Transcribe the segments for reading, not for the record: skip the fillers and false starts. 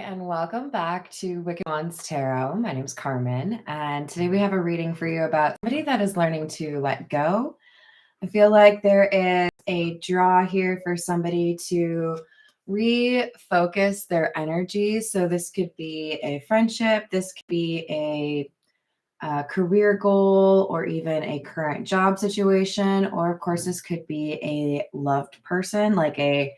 and welcome back to Wicked Wands Tarot. My name is Carmen, and today we have a reading for you about somebody that is learning to let go. I feel like there is a draw here for somebody to refocus their energy. So this could be a friendship, this could be a career goal, or even a current job situation, or of course, this could be a loved person, like a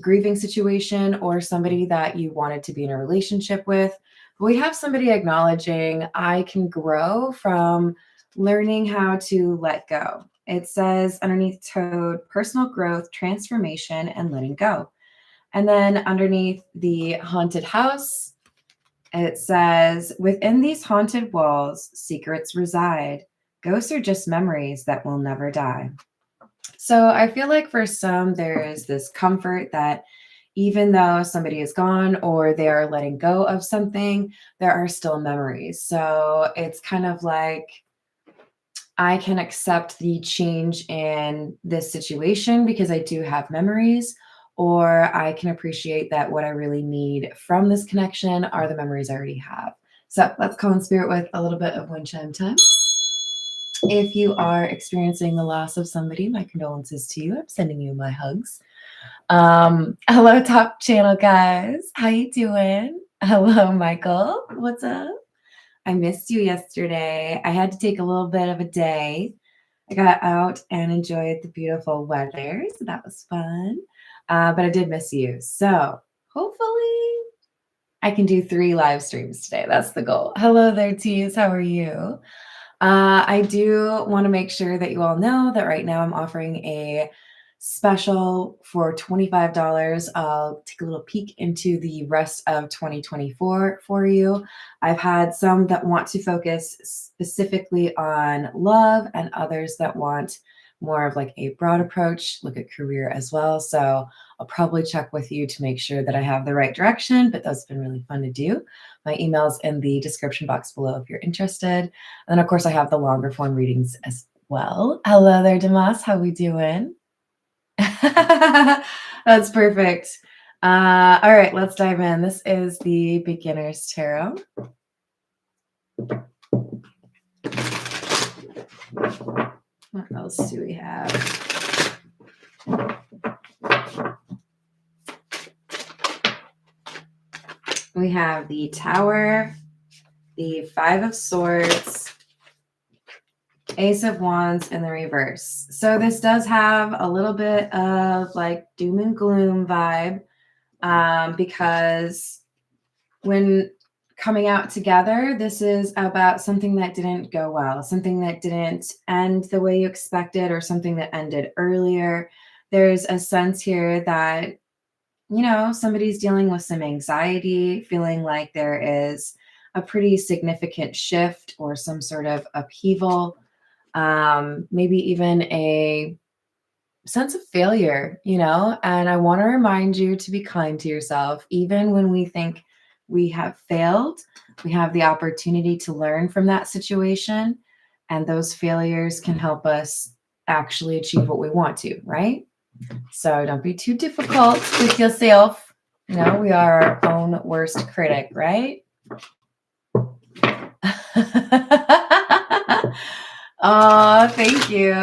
grieving situation, or somebody that you wanted to be in a relationship with. We have somebody acknowledging, I can grow from learning how to let go. It says underneath Toad, personal growth, transformation, and letting go. And then underneath the haunted house, it says, within these haunted walls, secrets reside. Ghosts are just memories that will never die. So I feel like for some, there is this comfort that even though somebody is gone or they are letting go of something, there are still memories. So it's kind of like, I can accept the change in this situation because I do have memories, or I can appreciate that what I really need from this connection are the memories I already have. So let's call in spirit with a little bit of wind chime time. If you are experiencing the loss of somebody, my condolences to you. I'm sending you my hugs. Hello, top channel guys. How you doing? Hello, Michael. What's up? I missed you yesterday. I had to take a little bit of a day. I got out and enjoyed the beautiful weather, so that was fun. But I did miss you. So hopefully I can do 3 live streams today. That's the goal. Hello there, Tees. How are you? I do want to make sure that you all know that right now I'm offering a special for $25. I'll take a little peek into the rest of 2024 for you. I've had some that want to focus specifically on love and others that want more of like a broad approach, look at career as well. So I'll probably check with you to make sure that I have the right direction, but those have been really fun to do. My email's in the description box below if you're interested. And then of course I have the longer form readings as well. Hello there, Damas. How we doing? That's perfect. All right, let's dive in. This is the Beginner's Tarot. What else do we have? We have the Tower, the Five of Swords, Ace of Wands in the reverse. So this does have a little bit of like doom and gloom vibe, because when coming out together, this is about something that didn't go well, something that didn't end the way you expected, or something that ended earlier. There's a sense here that, you know, somebody's dealing with some anxiety, feeling like there is a pretty significant shift or some sort of upheaval, maybe even a sense of failure, you know. And I want to remind you to be kind to yourself. Even when we think we have failed, we have the opportunity to learn from that situation, and those failures can help us actually achieve what we want to, right? So don't be too difficult with yourself. You know, we are our own worst critic, right? Oh, thank you.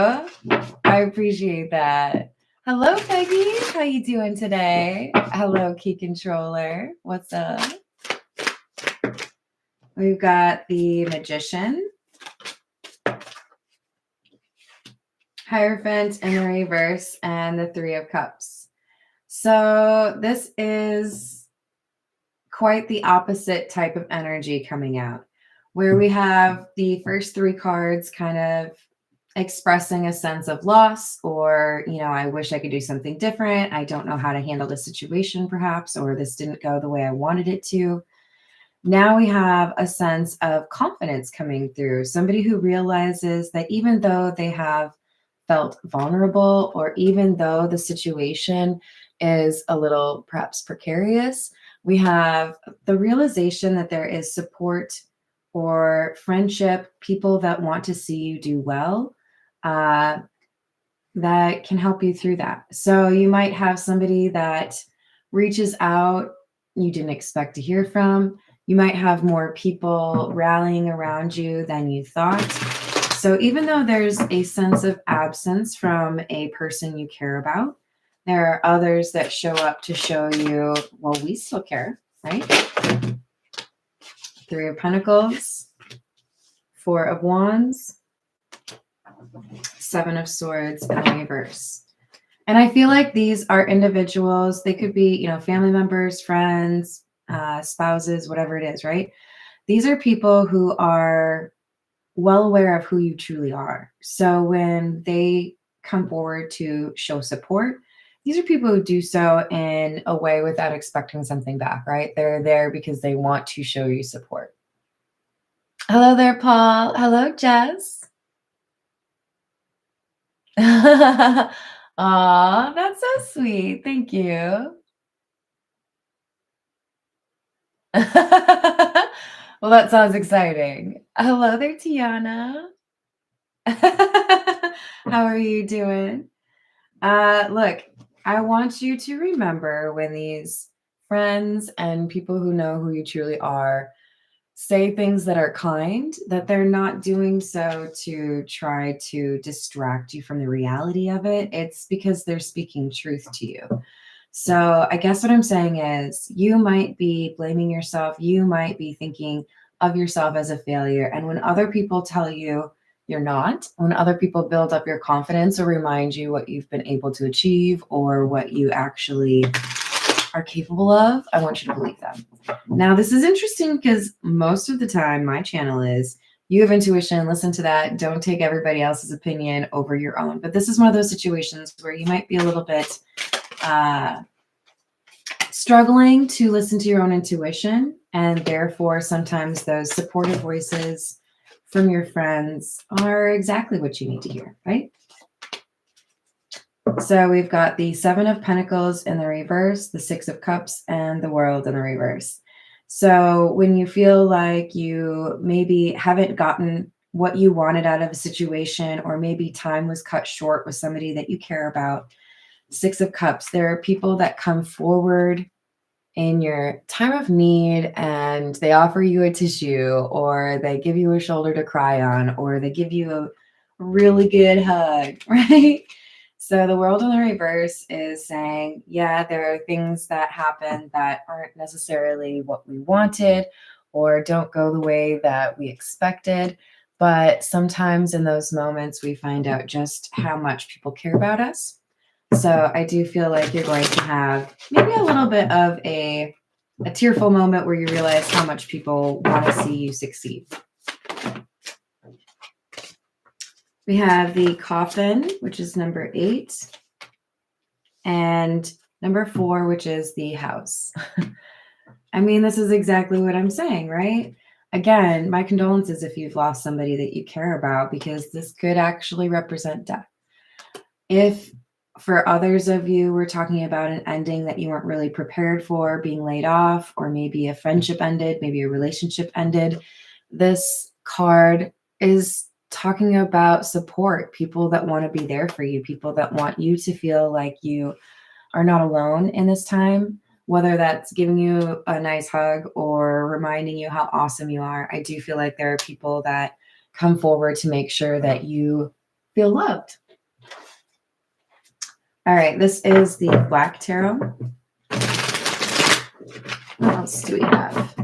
I appreciate that. Hello, Peggy. How you doing today? Hello, Key Controller. What's up? We've got the Magician, Hierophant in the reverse, and the Three of Cups. So this is quite the opposite type of energy coming out, where we have the first 3 cards kind of expressing a sense of loss, or, you know, I wish I could do something different. I don't know how to handle the situation perhaps, or this didn't go the way I wanted it to. Now we have a sense of confidence coming through. Somebody who realizes that even though they have felt vulnerable, or even though the situation is a little perhaps precarious, we have the realization that there is support or friendship, people that want to see you do well, that can help you through that. So you might have somebody that reaches out you didn't expect to hear from. You might have more people rallying around you than you thought. So even though there's a sense of absence from a person you care about, there are others that show up to show you, well, we still care, right? Three of Pentacles, Four of Wands, Seven of Swords, and the reverse. And I feel like these are individuals. They could be, family members, friends, spouses, whatever it is, right? These are people who are well aware of who you truly are. So when they come forward to show support, these are people who do so in a way without expecting something back, right? They're there because they want to show you support. Hello there, Paul. Hello, Jess. Aw, that's so sweet. Thank you. Well, that sounds exciting. Hello there, Tiana. How are you doing? Look, I want you to remember when these friends and people who know who you truly are say things that are kind, that they're not doing so to try to distract you from the reality of it. It's because they're speaking truth to you. So I guess what I'm saying is you might be blaming yourself. You might be thinking of yourself as a failure. And when other people tell you you're not, when other people build up your confidence or remind you what you've been able to achieve or what you actually are capable of, I want you to believe them. Now, this is interesting because most of the time my channel is you have intuition, listen to that. Don't take everybody else's opinion over your own. But this is one of those situations where you might be a little bit struggling to listen to your own intuition. And therefore, sometimes those supportive voices from your friends are exactly what you need to hear, right? So we've got the Seven of Pentacles in the reverse, the Six of Cups, and the World in the reverse. So when you feel like you maybe haven't gotten what you wanted out of a situation, or maybe time was cut short with somebody that you care about, Six of Cups, there are people that come forward in your time of need and they offer you a tissue, or they give you a shoulder to cry on, or they give you a really good hug, right? So the World in the reverse is saying, yeah, there are things that happen that aren't necessarily what we wanted or don't go the way that we expected. But sometimes in those moments, we find out just how much people care about us. So I do feel like you're going to have maybe a little bit of a tearful moment where you realize how much people want to see you succeed. We have the Coffin, which is number 8, and number 4, which is the House. I mean, this is exactly what I'm saying, right? Again, my condolences if you've lost somebody that you care about, because this could actually represent death. If for others of you, we're talking about an ending that you weren't really prepared for, being laid off, or maybe a friendship ended, maybe a relationship ended, this card is talking about support, people that want to be there for you, people that want you to feel like you are not alone in this time, whether that's giving you a nice hug or reminding you how awesome you are. I do feel like there are people that come forward to make sure that you feel loved. All right, this is the Black Tarot. What else do we have?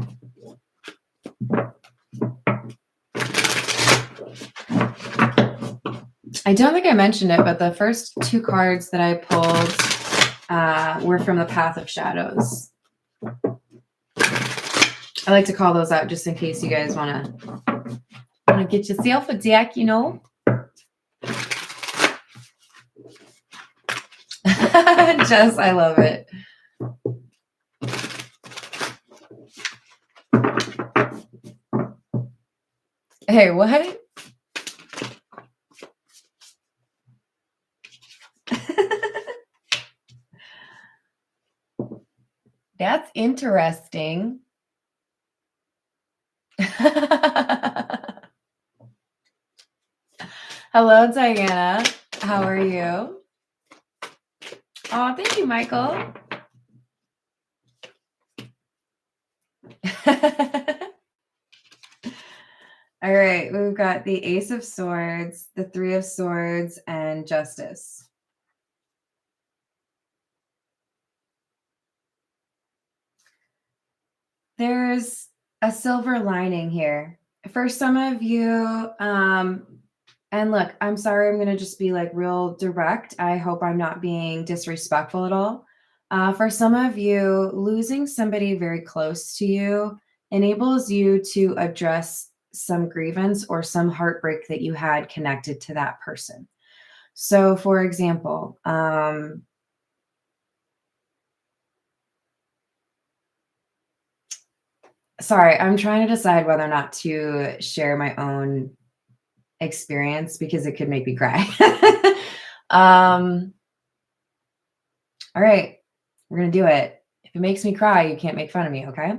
I don't think I mentioned it, but the first 2 cards that I pulled were from the Path of Shadows. I like to call those out just in case you guys want to get yourself a deck, you know. Jess, I love it. Hey, what? That's interesting. Hello, Diana. How are you? Oh, thank you, Michael. All right, we've got the Ace of Swords, the Three of Swords, and Justice. There's a silver lining here. For some of you, and look, I'm sorry, I'm going to just be like real direct. I hope I'm not being disrespectful at all. For some of you, losing somebody very close to you enables you to address some grievance or some heartbreak that you had connected to that person. So, for example, sorry, I'm trying to decide whether or not to share my own experience because it could make me cry. All right, we're gonna do it. If it makes me cry, you can't make fun of me, okay?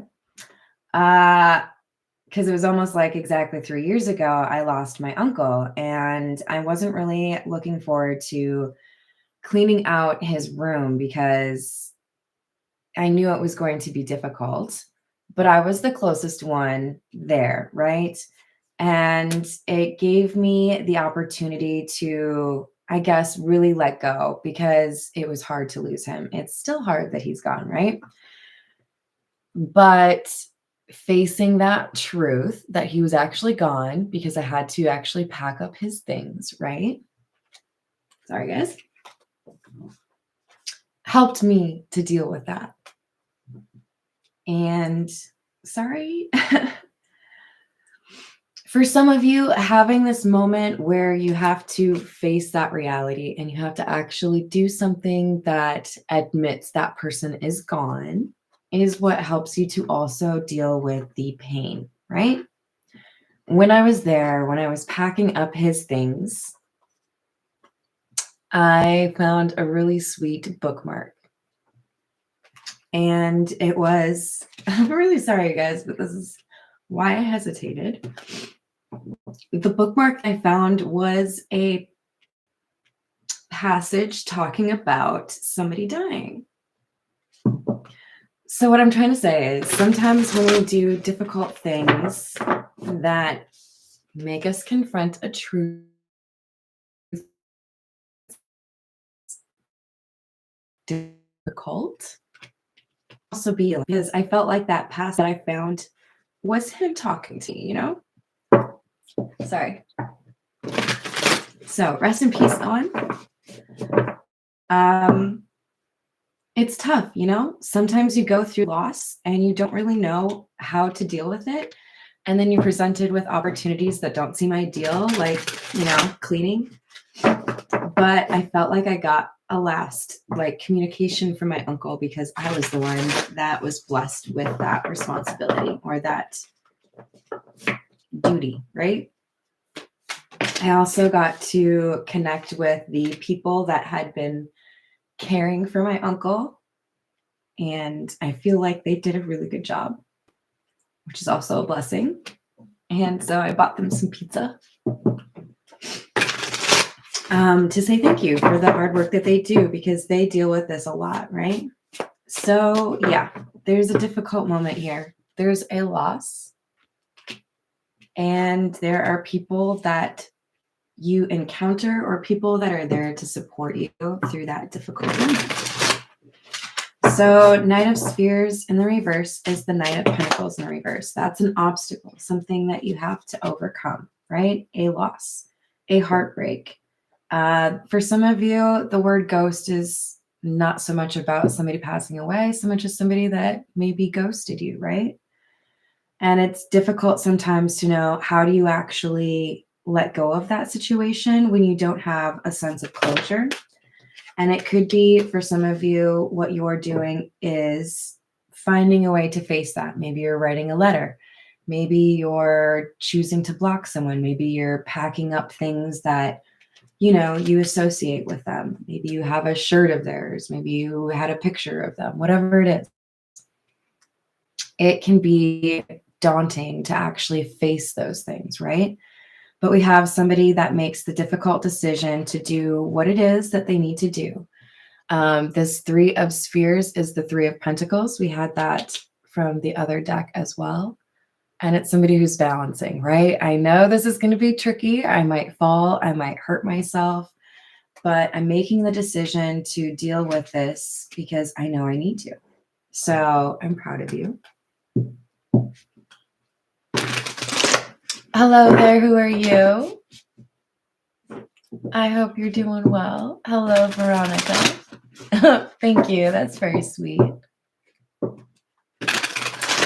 Because it was almost like exactly 3 years ago, I lost my uncle, and I wasn't really looking forward to cleaning out his room because I knew it was going to be difficult, but I was the closest one there, right? And it gave me the opportunity to, I guess, really let go because it was hard to lose him. It's still hard that he's gone, right? But facing that truth that he was actually gone because I had to actually pack up his things, right? Sorry, guys. Helped me to deal with that. And sorry. For some of you, having this moment where you have to face that reality and you have to actually do something that admits that person is gone is what helps you to also deal with the pain, right? When I was there, when I was packing up his things, I found a really sweet bookmark. And it was, I'm really sorry, guys, but this is why I hesitated. The bookmark I found was a passage talking about somebody dying. So what I'm trying to say is sometimes when we do difficult things that make us confront a truth, difficult, also be because I felt like that passage that I found was him talking to me, you know? Sorry. So rest in peace, Owen. It's tough, you know? Sometimes you go through loss and you don't really know how to deal with it. And then you're presented with opportunities that don't seem ideal, like, you know, cleaning. But I felt like I got a last like communication from my uncle because I was the one that was blessed with that responsibility or that duty, right? I also got to connect with the people that had been caring for my uncle, and I feel like they did a really good job, which is also a blessing. And so I bought them some pizza to say thank you for the hard work that they do because they deal with this a lot, right? So yeah, there's a difficult moment here. There's a loss, and there are people that you encounter or people that are there to support you through that difficult moment. So Knight of Spears in the reverse is the Knight of Pentacles in the reverse. That's an obstacle, something that you have to overcome, right? A loss, a heartbreak. For some of you, the word ghost is not so much about somebody passing away, so much as somebody that maybe ghosted you, right? And it's difficult sometimes to know how do you actually let go of that situation when you don't have a sense of closure. And it could be for some of you, what you're doing is finding a way to face that. Maybe you're writing a letter. Maybe you're choosing to block someone. Maybe you're packing up things that, you know, you associate with them. Maybe you have a shirt of theirs. Maybe you had a picture of them, whatever it is. It can be daunting to actually face those things, right? But we have somebody that makes the difficult decision to do what it is that they need to do. This Three of Spheres is the Three of Pentacles. We had that from the other deck as well. And it's somebody who's balancing, right? I know this is going to be tricky. I might fall, I might hurt myself, but I'm making the decision to deal with this because I know I need to. So I'm proud of you. Hello there, who are you? I hope you're doing well. Hello, Veronica. Thank you, that's very sweet.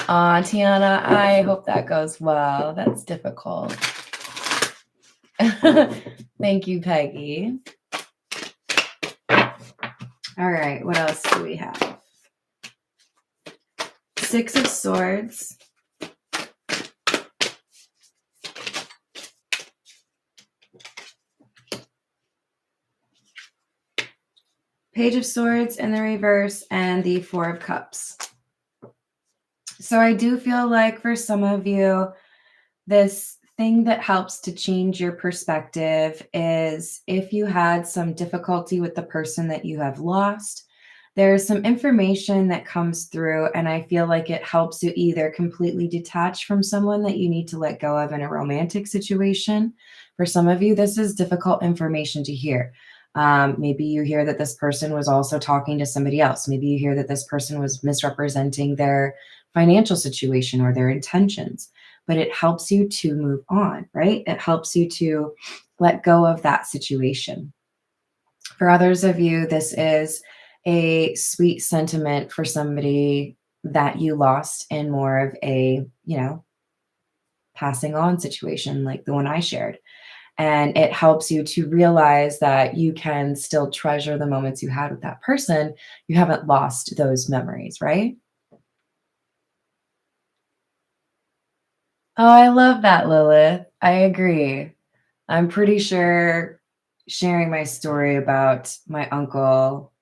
Tiana, I hope that goes well. That's difficult. Thank you, Peggy. All right, what else do we have? Six of Swords. Page of Swords in the reverse and the Four of Cups. So I do feel like for some of you, this thing that helps to change your perspective is if you had some difficulty with the person that you have lost, there's some information that comes through, and I feel like it helps you either completely detach from someone that you need to let go of in a romantic situation. For some of you, this is difficult information to hear. Maybe you hear that this person was also talking to somebody else. Maybe you hear that this person was misrepresenting their financial situation or their intentions, but it helps you to move on, right? It helps you to let go of that situation. For others of you, this is a sweet sentiment for somebody that you lost in more of a, passing on situation like the one I shared. And it helps you to realize that you can still treasure the moments you had with that person. You haven't lost those memories, right? Oh, I love that, Lilith. I agree. I'm pretty sure sharing my story about my uncle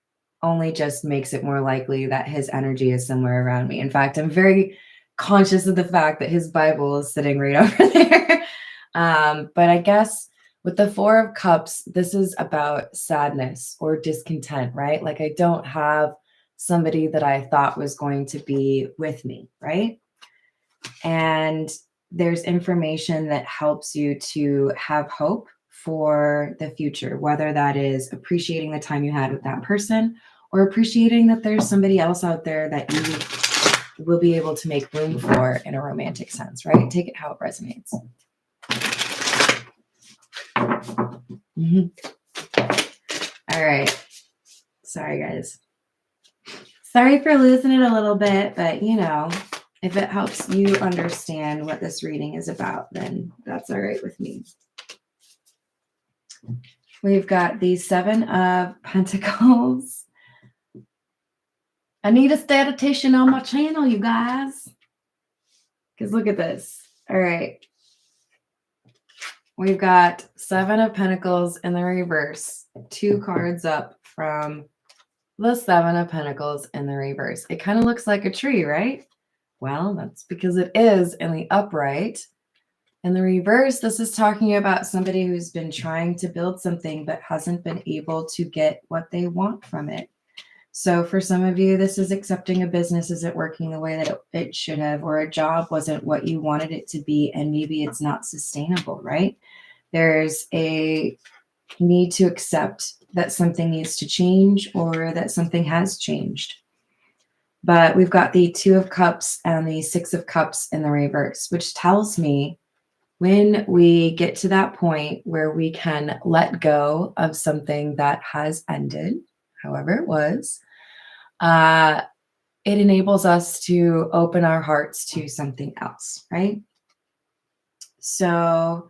only just makes it more likely that his energy is somewhere around me. In fact, I'm very conscious of the fact that his Bible is sitting right over there. But I guess with the Four of Cups, this is about sadness or discontent, right? Like I don't have somebody that I thought was going to be with me, right? And there's information that helps you to have hope for the future, whether that is appreciating the time you had with that person or appreciating that there's somebody else out there that you will be able to make room for in a romantic sense, right? Take it how it resonates. All right. Sorry, guys. Sorry for losing it a little bit, but if it helps you understand what this reading is about, then that's all right with me. We've got the Seven of Pentacles. I need a statistician on my channel, you guys. Because look at this. All right. We've got Seven of Pentacles in the reverse. 2 cards up from the Seven of Pentacles in the reverse. It kind of looks like a tree, right? Well, that's because it is in the upright. In the reverse, this is talking about somebody who's been trying to build something but hasn't been able to get what they want from it. So for some of you, this is accepting a business isn't working the way that it should have, or a job wasn't what you wanted it to be, and maybe it's not sustainable, right? There's a need to accept that something needs to change or that something has changed. But we've got the Two of Cups and the Six of Cups in the reverse, which tells me when we get to that point where we can let go of something that has ended, however it was, it enables us to open our hearts to something else, right? So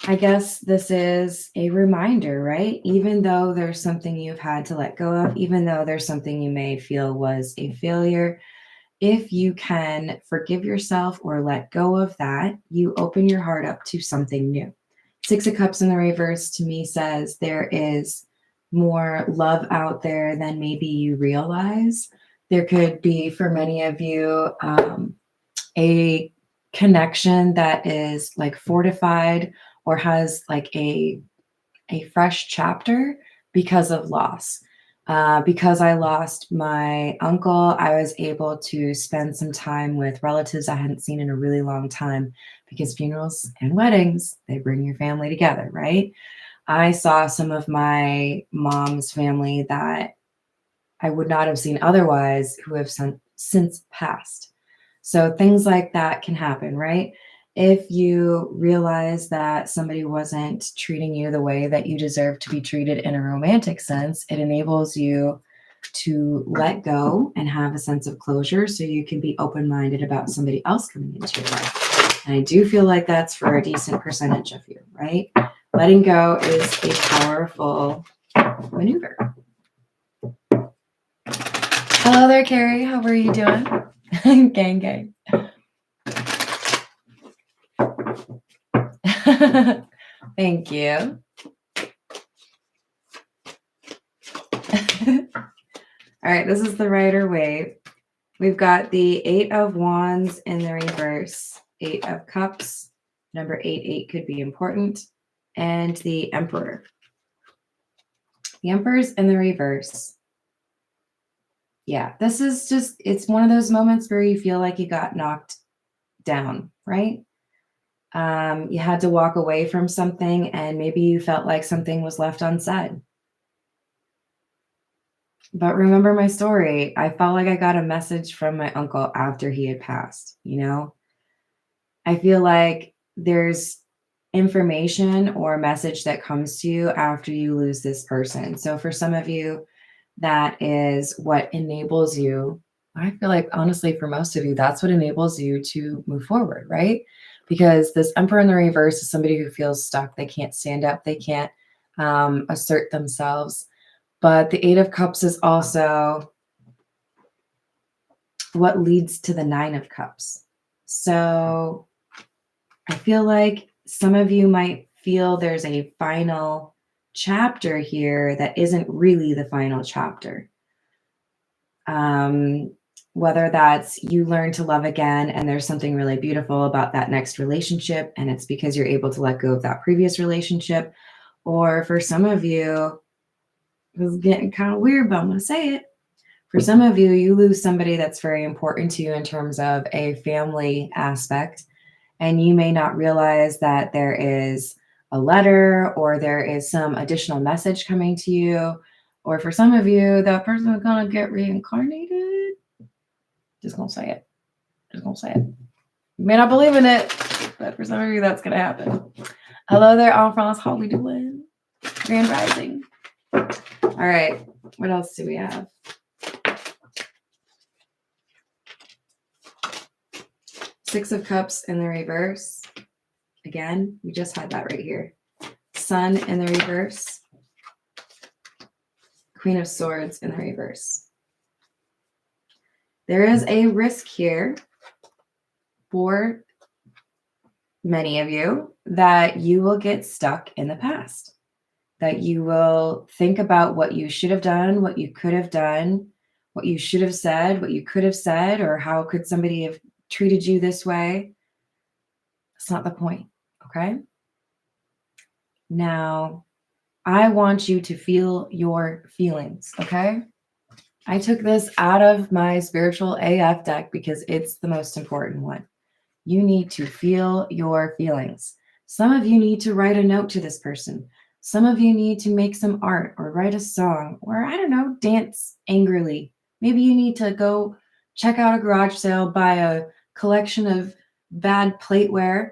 I guess this is a reminder, right? Even though there's something you've had to let go of, even though there's something you may feel was a failure, if you can forgive yourself or let go of that, you open your heart up to something new. Six of Cups in the reverse to me says there is more love out there than maybe you realize. There could be, for many of you, a connection that is like fortified or has like a fresh chapter because of loss. Because I lost my uncle, I was able to spend some time with relatives I hadn't seen in a really long time, because funerals and weddings, they bring your family together, right? I saw some of my mom's family that I would not have seen otherwise, who have since passed. So things like that can happen, right? If you realize that somebody wasn't treating you the way that you deserve to be treated in a romantic sense, it enables you to let go and have a sense of closure so you can be open-minded about somebody else coming into your life. And I do feel like that's for a decent percentage of you, right? Letting go is a powerful maneuver. Hello there, Carrie. How are you doing? Gang, gang. Thank you. All right, this is the Rider-Waite. We've got the 8 of Wands in the reverse, 8 of Cups. Number 8 could be important. And the Emperor. The Emperor's in the reverse. Yeah, this is just, it's one of those moments where you feel like you got knocked down, right? You had to walk away from something, and maybe you felt like something was left unsaid. But remember my story. I felt like I got a message from my uncle after he had passed, you know? I feel like there's information or a message that comes to you after you lose this person. So for some of you, that is what enables you. I feel like, honestly, for most of you, that's what enables you to move forward, right? Because this Emperor in the reverse is somebody who feels stuck. They can't stand up. They can't assert themselves. But the 8 of Cups is also what leads to the 9 of Cups. So I feel like some of you might feel there's a final chapter here that isn't really the final chapter. Whether that's you learn to love again and there's something really beautiful about that next relationship, and it's because you're able to let go of that previous relationship. Or for some of you, this is getting kind of weird, but I'm going to say it. For some of you, you lose somebody that's very important to you in terms of a family aspect, and you may not realize that there is a letter or there is some additional message coming to you. Or for some of you, that person is going to get reincarnated. Just going to say it. Just going to say it. You may not believe in it, but for some of you, that's going to happen. Hello there, en France. How we doing? Grand Rising. All right. What else do we have? Six of Cups in the reverse. Again, we just had that right here. Sun in the reverse. Queen of Swords in the reverse. There is a risk here for many of you that you will get stuck in the past, that you will think about what you should have done, what you could have done, what you should have said, what you could have said, or how could somebody have treated you this way. That's not the point, okay? Now, I want you to feel your feelings, okay? I took this out of my spiritual AF deck because it's the most important one. You need to feel your feelings. Some of you need to write a note to this person. Some of you need to make some art or write a song or, I don't know, dance angrily. Maybe you need to go check out a garage sale, buy a collection of bad plateware,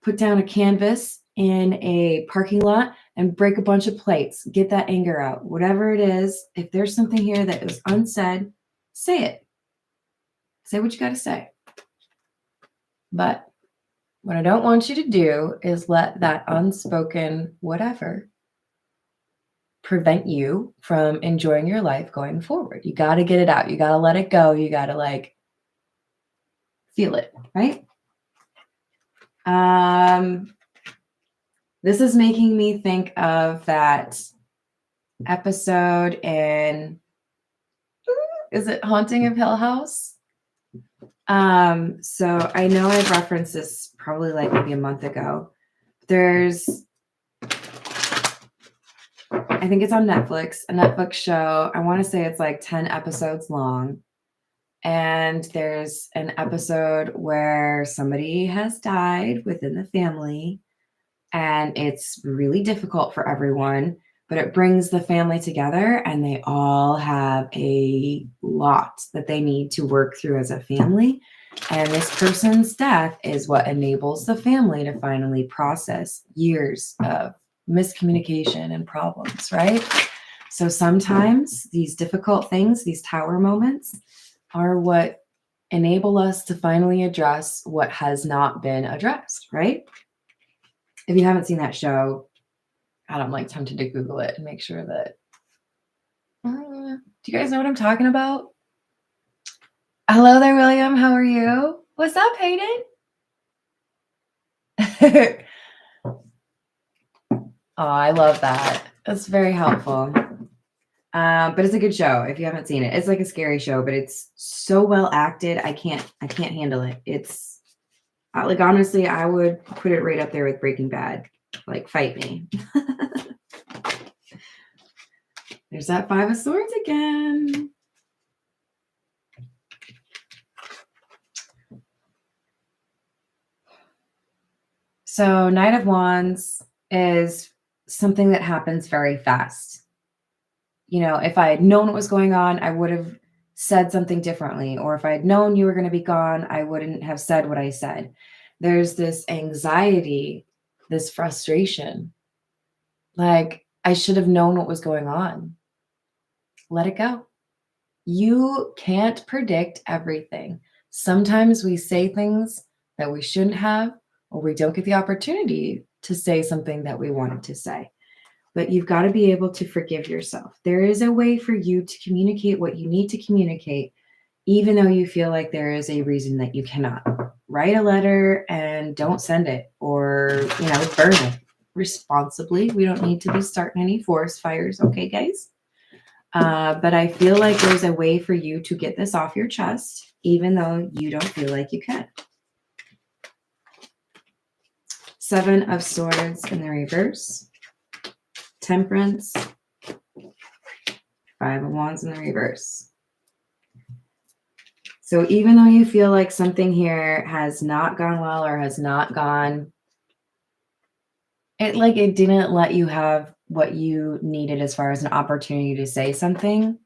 put down a canvas in a parking lot and break a bunch of plates. Get that anger out. Whatever it is, if there's something here that was unsaid, say it. Say what you got to say. But what I don't want you to do is let that unspoken whatever prevent you from enjoying your life going forward. You got to get it out. You got to let it go. You got to feel it, right? This is making me think of that episode in, is it Haunting of Hill House? So I know I've referenced this probably maybe a month ago. There's I think it's on Netflix, a Netflix show. I want to say it's like 10 episodes long. And there's an episode where somebody has died within the family, and it's really difficult for everyone, but it brings the family together, and they all have a lot that they need to work through as a family. And this person's death is what enables the family to finally process years of miscommunication and problems, right? So sometimes these difficult things, these tower moments, are what enable us to finally address what has not been addressed, right? If you haven't seen that show, I'm like tempted to Google it and make sure that. Do you guys know what I'm talking about? Hello there, William. How are you? What's up, Hayden? Oh, I love that. That's very helpful. But it's a good show if you haven't seen it. It's like a scary show, but it's so well acted. I can't handle it. It's like, honestly, I would put it right up there with Breaking Bad. Like, fight me. There's that Five of Swords again. So Knight of Wands is something that happens very fast. You know, if I had known what was going on, I would have said something differently. Or if I had known you were going to be gone, I wouldn't have said what I said. There's this anxiety, this frustration. Like, I should have known what was going on. Let it go. You can't predict everything. Sometimes we say things that we shouldn't have, or we don't get the opportunity to say something that we wanted to say. But you've got to be able to forgive yourself. There is a way for you to communicate what you need to communicate, even though you feel like there is a reason that you cannot. Write a letter and don't send it, or, burn it responsibly. We don't need to be starting any forest fires. Okay, guys? But I feel like there's a way for you to get this off your chest, even though you don't feel like you can. Seven of Swords in the reverse. Temperance. Five of Wands in the reverse. So even though you feel like something here has not gone well or has not gone, it didn't let you have what you needed as far as an opportunity to say something,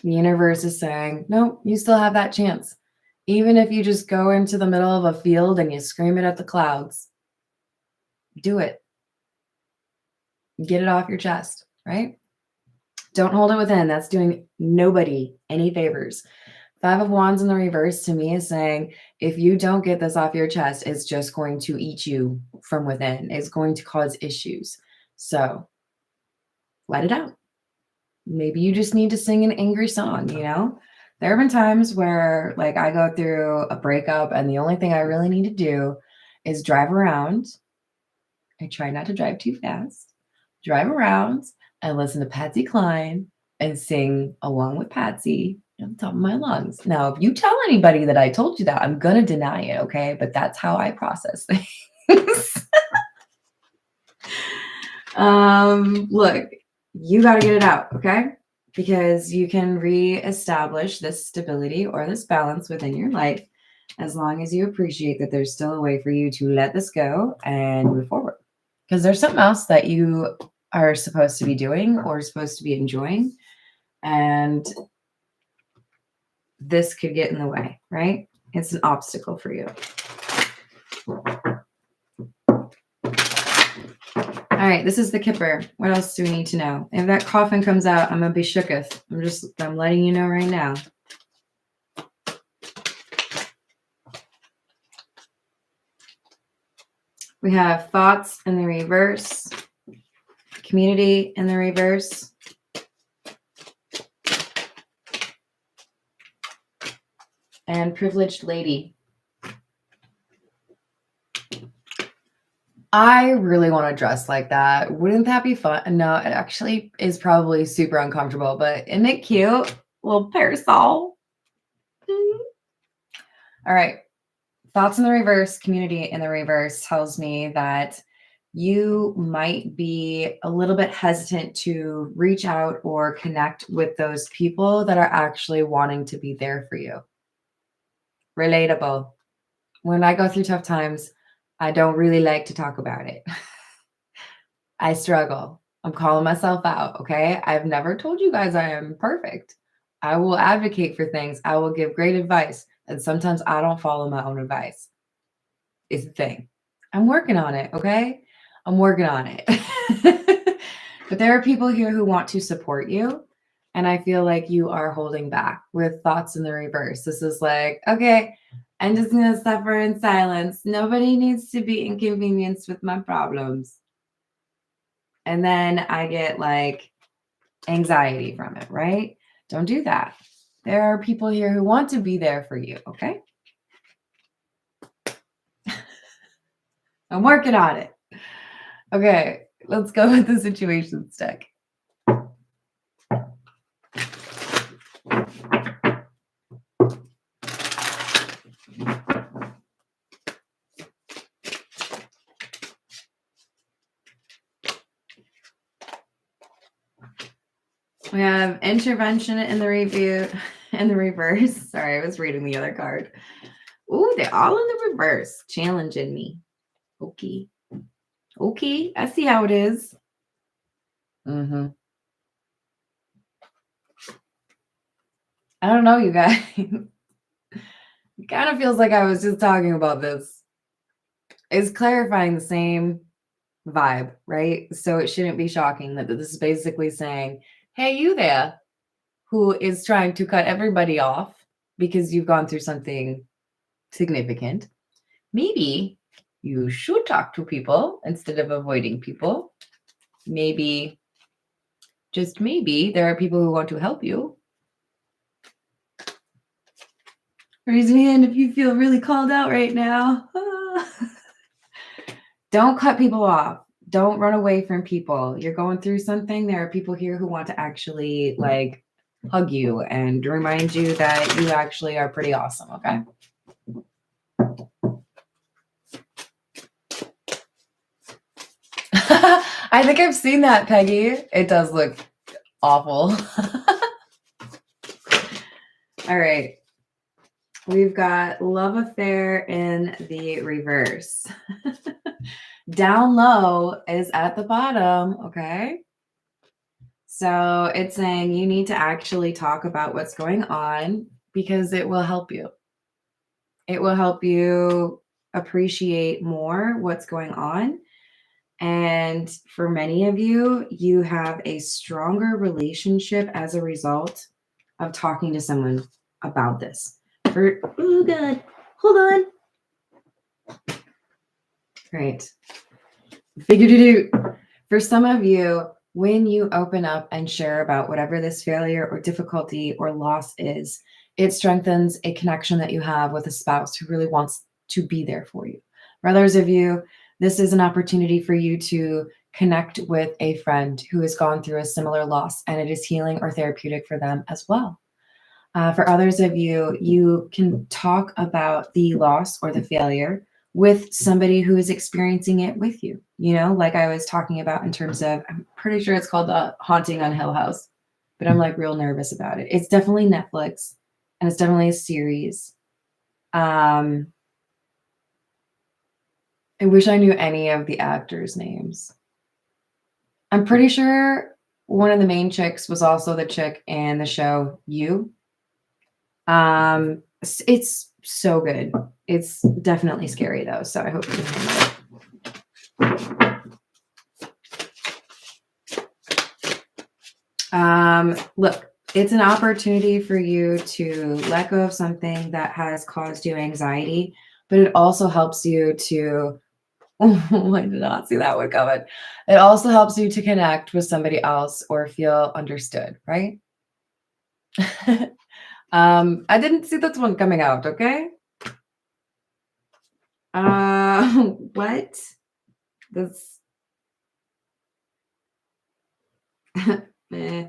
the universe is saying, no, you still have that chance. Even if you just go into the middle of a field and you scream it at the clouds, do it. Get it off your chest, right? Don't hold it within. That's doing nobody any favors. Five of Wands in the reverse to me is saying, if you don't get this off your chest, it's just going to eat you from within. It's going to cause issues. So let it out. Maybe you just need to sing an angry song, There have been times where I go through a breakup and the only thing I really need to do is drive around. I try not to drive too fast. Drive around and listen to Patsy Cline and sing along with Patsy at the top of my lungs. Now, if you tell anybody that I told you that, I'm going to deny it, okay? But that's how I process things. Look, you got to get it out, okay? Because you can reestablish this stability or this balance within your life as long as you appreciate that there's still a way for you to let this go and move forward. Because there's something else that you are supposed to be doing or supposed to be enjoying. And this could get in the way, right? It's an obstacle for you. All right, this is the Kipper. What else do we need to know? If that coffin comes out, I'm going to be shooketh. I'm letting you know right now. We have thoughts in the reverse, community in the reverse, and privileged lady. I really want to dress like that. Wouldn't that be fun? No, it actually is probably super uncomfortable, but isn't it cute? Little parasol. All right. Thoughts in the reverse, community in the reverse tells me that you might be a little bit hesitant to reach out or connect with those people that are actually wanting to be there for you. Relatable. When I go through tough times, I don't really like to talk about it. I struggle. I'm calling myself out, okay? I've never told you guys I am perfect. I will advocate for things. I will give great advice. And sometimes I don't follow my own advice. It's the thing. I'm working on it, okay? I'm working on it. But there are people here who want to support you. And I feel like you are holding back with thoughts in the reverse. This is like, okay, I'm just going to suffer in silence. Nobody needs to be inconvenienced with my problems. And then I get like anxiety from it, right? Don't do that. There are people here who want to be there for you, okay? I'm working on it. Okay, let's go with the situation deck. We have intervention in the review in the reverse. Sorry, I was reading the other card. Ooh, they're all in the reverse, challenging me. Okay. Okay, I see how it is. I don't know, you guys. It kind of feels like I was just talking about this. It's clarifying the same vibe, right? So it shouldn't be shocking that this is basically saying, hey, you there, who is trying to cut everybody off because you've gone through something significant. Maybe you should talk to people instead of avoiding people. Maybe, just maybe, there are people who want to help you. Raise your hand if you feel really called out right now. Don't cut people off. Don't run away from people. You're going through something. There are people here who want to actually like hug you and remind you that you actually are pretty awesome, okay? I think I've seen that, Peggy. It does look awful. All right. We've got love affair in the reverse. Down low is at the bottom, okay? So it's saying you need to actually talk about what's going on because it will help you. It will help you appreciate more what's going on. And for many of you, you have a stronger relationship as a result of talking to someone about this. Oh, God. Hold on. Great. Figured it out. For some of you, when you open up and share about whatever this failure or difficulty or loss is, it strengthens a connection that you have with a spouse who really wants to be there for you. For others of you, this is an opportunity for you to connect with a friend who has gone through a similar loss, and it is healing or therapeutic for them as well. For others of you, you can talk about the loss or the failure with somebody who is experiencing it with you, you know, like I was talking about in terms of, I'm pretty sure it's called The Haunting on Hill House, but I'm like real nervous about it. It's definitely Netflix and it's definitely a series. I wish I knew any of the actors' names. I'm pretty sure one of the main chicks was also the chick in the show You. It's so good. It's definitely scary though, so I hope you can handle it. Look, it's an opportunity for you to let go of something that has caused you anxiety, but it also helps you to oh, I did not see that one coming. It also helps you to connect with somebody else or feel understood, right? I didn't see this one coming out, okay? What? This eh.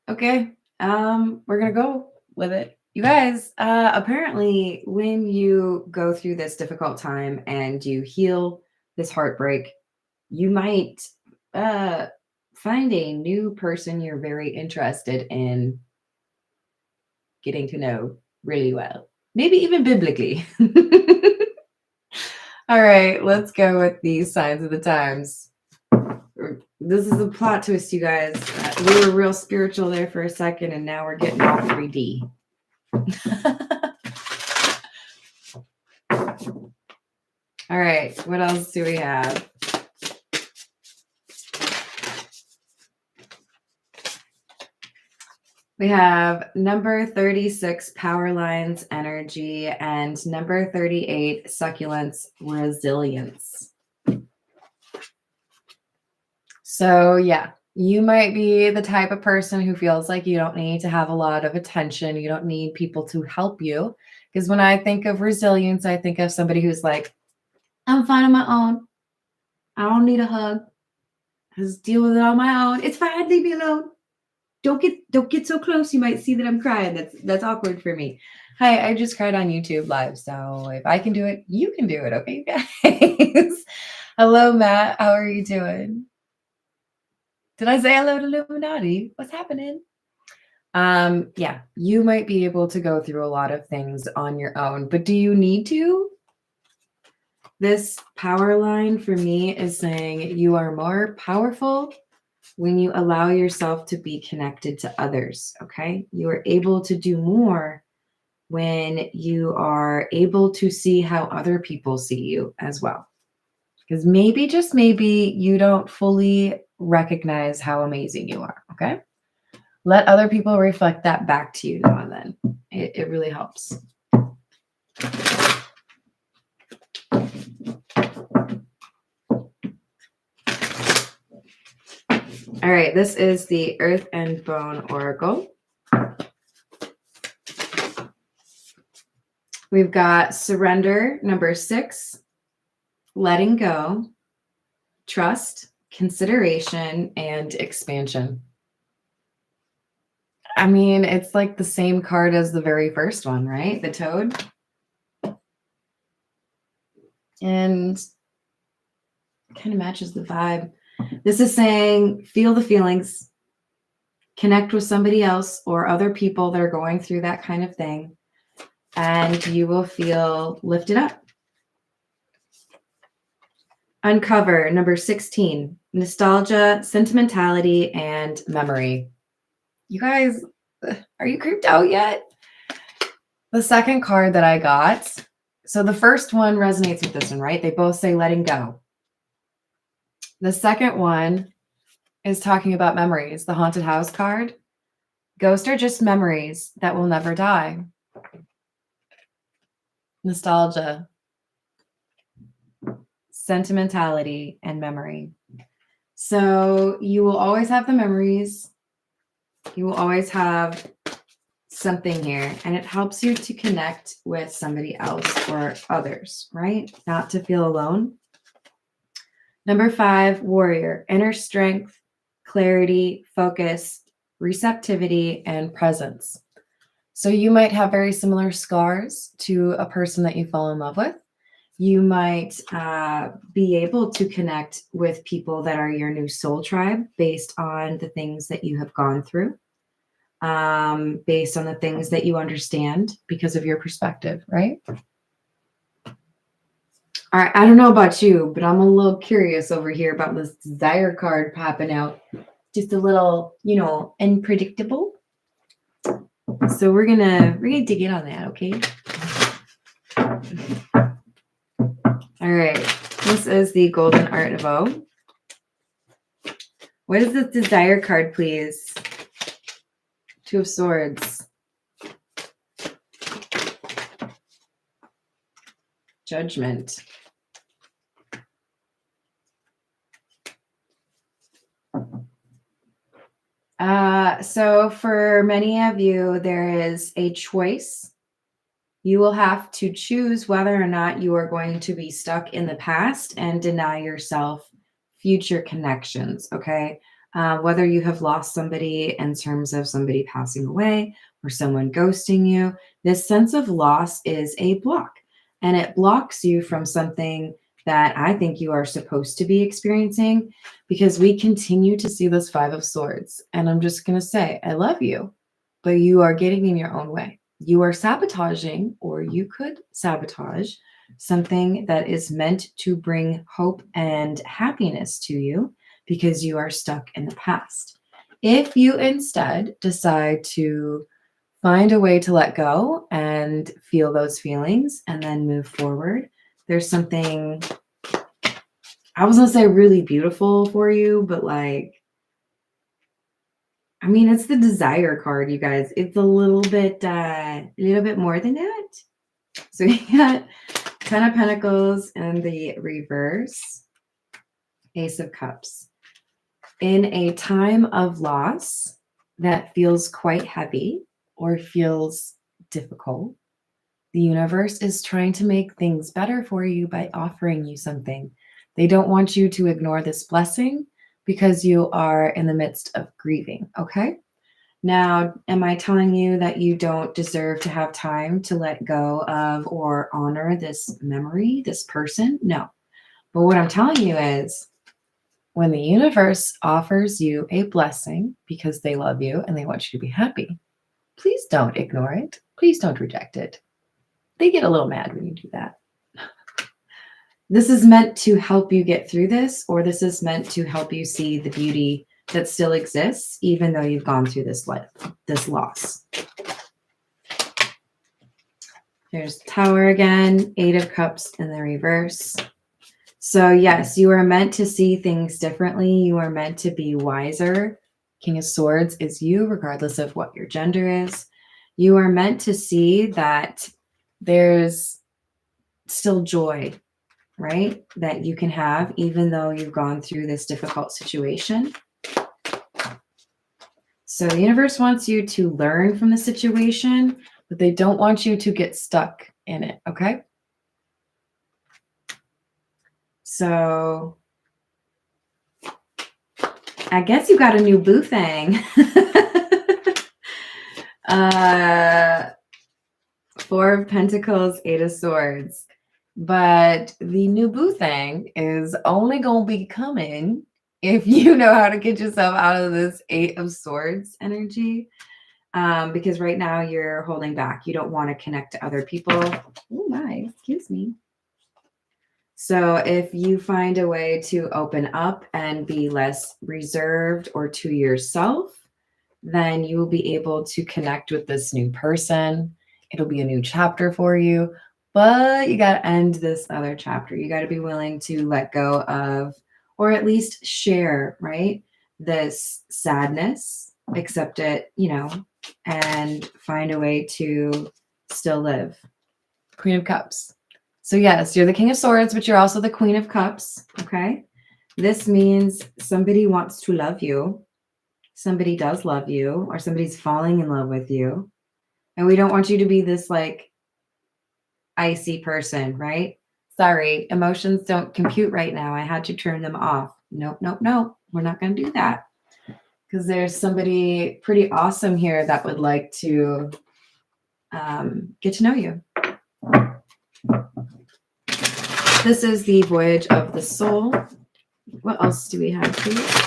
Okay. We're gonna go with it. You guys, apparently when you go through this difficult time and you heal this heartbreak, You might find a new person you're very interested in getting to know really well. Maybe even biblically. All right, let's go with the signs of the times. This is a plot twist, you guys. We were real spiritual there for a second, and now we're getting all 3D. All right, what else do we have? We have number 36, power lines, energy, and number 38, succulents, resilience. So yeah, you might be the type of person who feels like you don't need to have a lot of attention. You don't need people to help you. Because when I think of resilience, I think of somebody who's like, I'm fine on my own. I don't need a hug. I just deal with it on my own. It's fine. Leave me alone. Don't get so close. You might see that I'm crying. That's awkward for me. Hi, I just cried on YouTube live. So if I can do it, you can do it. Okay, guys. Hello, Matt. How are you doing? Did I say hello to Illuminati? What's happening? Yeah, you might be able to go through a lot of things on your own, but do you need to? This power line for me is saying you are more powerful when you allow yourself to be connected to others, okay? You are able to do more when you are able to see how other people see you as well. Because maybe, just maybe, you don't fully recognize how amazing you are, okay? Let other people reflect that back to you now and then. It really helps. All right, this is the Earth and Bone Oracle. We've got surrender, number 6, letting go, trust, consideration, and expansion. I mean, it's like the same card as the very first one, right? The toad. And kind of matches the vibe. This is saying feel the feelings, connect with somebody else or other people that are going through that kind of thing, and you will feel lifted up. Uncover, number 16, nostalgia, sentimentality, and memory. You guys, are you creeped out yet? The second card that I got, so the first one resonates with this one, right? They both say letting go. The second one is talking about memories, the haunted house card. Ghosts are just memories that will never die. Nostalgia, sentimentality, and memory. So you will always have the memories. You will always have something here, and it helps you to connect with somebody else or others, right? Not to feel alone. Number 5, warrior, inner strength, clarity, focus, receptivity, and presence. So you might have very similar scars to a person that you fall in love with. You might be able to connect with people that are your new soul tribe based on the things that you have gone through, based on the things that you understand because of your perspective, right? All right, I don't know about you, but I'm a little curious over here about this desire card popping out. Just a little, unpredictable. So we're gonna dig in on that, okay? All right, this is the Golden Art Nouveau. What is this desire card, please? 2 of Swords. Judgment. So for many of you, there is a choice. You will have to choose whether or not you are going to be stuck in the past and deny yourself future connections, okay? Whether you have lost somebody in terms of somebody passing away or someone ghosting you, this sense of loss is a block, and it blocks you from something that I think you are supposed to be experiencing, because we continue to see this Five of Swords. And I'm just going to say, I love you, but you are getting in your own way. You are sabotaging, or you could sabotage something that is meant to bring hope and happiness to you, because you are stuck in the past. If you instead decide to find a way to let go and feel those feelings and then move forward, there's something, I was going to say really beautiful for you, but like, I mean, it's the desire card, you guys. It's a little bit more than that. So we got Ten of Pentacles and the reverse, Ace of Cups. In a time of loss that feels quite heavy or feels difficult, the universe is trying to make things better for you by offering you something. They don't want you to ignore this blessing because you are in the midst of grieving, okay? Now, am I telling you that you don't deserve to have time to let go of or honor this memory, this person? No. But what I'm telling you is, when the universe offers you a blessing because they love you and they want you to be happy, please don't ignore it. Please don't reject it. They get a little mad when you do that. This is meant to help you get through this, or this is meant to help you see the beauty that still exists, even though you've gone through this loss. There's Tower again, Eight of Cups in the reverse. So yes, you are meant to see things differently. You are meant to be wiser. King of Swords is you, regardless of what your gender is. You are meant to see that there's still joy, right? That you can have, even though you've gone through this difficult situation. So the universe wants you to learn from the situation, but they don't want you to get stuck in it, okay? So I guess you got a new boo thing. Four of Pentacles, Eight of Swords. But the new boo thing is only going to be coming if you know how to get yourself out of this Eight of Swords energy. Because right now you're holding back. You don't want to connect to other people. Oh my, excuse me. So if you find a way to open up and be less reserved or to yourself, then you will be able to connect with this new person. It'll be a new chapter for you, but you got to end this other chapter. You got to be willing to let go of, or at least share, right? This sadness, accept it, and find a way to still live. Queen of Cups. So yes, you're the King of Swords, but you're also the Queen of Cups, okay? This means somebody wants to love you. Somebody does love you, or somebody's falling in love with you. And we don't want you to be this like icy person, right? Sorry, emotions don't compute right now. I had to turn them off. Nope, nope, nope. We're not going to do that. Because there's somebody pretty awesome here that would like to get to know you. This is the Voyage of the Soul. What else do we have, please?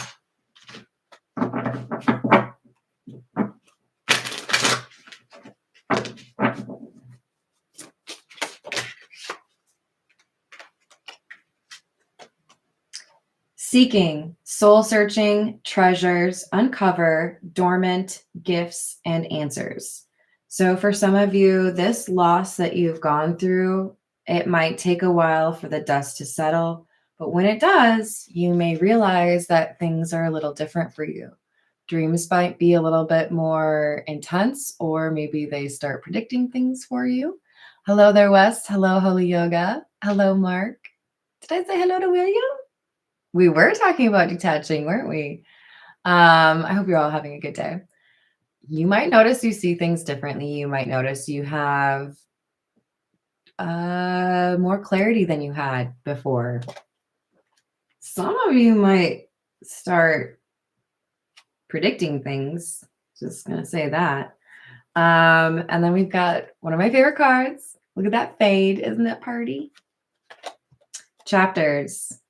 Seeking, soul searching, treasures, uncover, dormant, gifts, and answers. So for some of you, this loss that you've gone through, it might take a while for the dust to settle. But when it does, you may realize that things are a little different for you. Dreams might be a little bit more intense, or maybe they start predicting things for you. Hello there, Wes. Hello, Holy Yoga. Hello, Mark. Did I say hello to William? We were talking about detaching, weren't we? I hope you're all having a good day. You might notice you see things differently. You might notice you have more clarity than you had before. Some of you might start predicting things. Just going to say that. And then we've got one of my favorite cards. Look at that fade. Isn't that party? Chapters: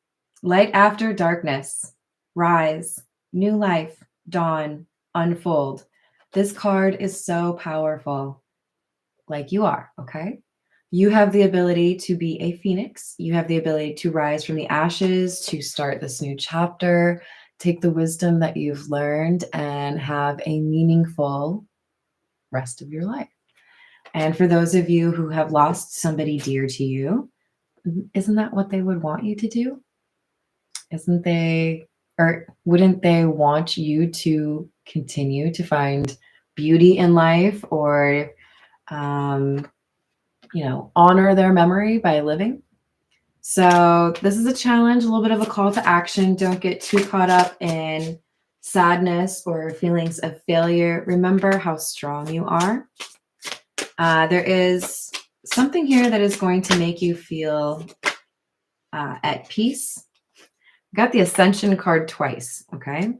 light after darkness, rise, new life, dawn, unfold. This card is so powerful. Like you are, okay? You have the ability to be a phoenix. You have the ability to rise from the ashes, to start this new chapter, take the wisdom that you've learned, and have a meaningful rest of your life. And for those of you who have lost somebody dear to you, isn't that what they would want you to do? Isn't they, or wouldn't they want you to continue to find beauty in life, or honor their memory by living? So this is a challenge, a little bit of a call to action. Don't get too caught up in sadness or feelings of failure. Remember how strong you are. There is something here that is going to make you feel at peace. We got the Ascension card twice, okay?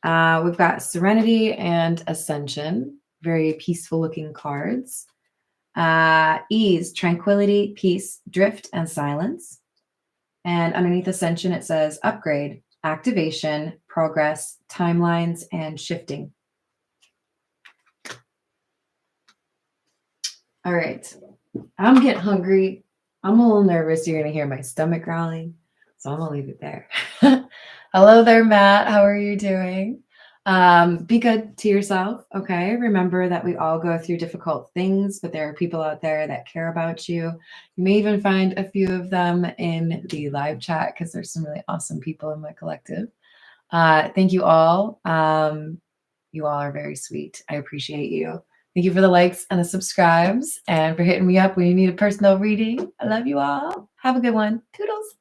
We've got Serenity and Ascension, very peaceful looking cards. Ease, tranquility, peace, drift, and silence. And underneath Ascension, it says upgrade, activation, progress, timelines, and shifting. All right. I'm getting hungry. I'm a little nervous. You're going to hear my stomach growling. So I'm going to leave it there. Hello there, Matt. How are you doing? Be good to yourself, okay? Remember that we all go through difficult things, but there are people out there that care about you. You may even find a few of them in the live chat because there's some really awesome people in my collective. Thank you all. You all are very sweet. I appreciate you. Thank you for the likes and the subscribes and for hitting me up when you need a personal reading. I love you all. Have a good one. Toodles.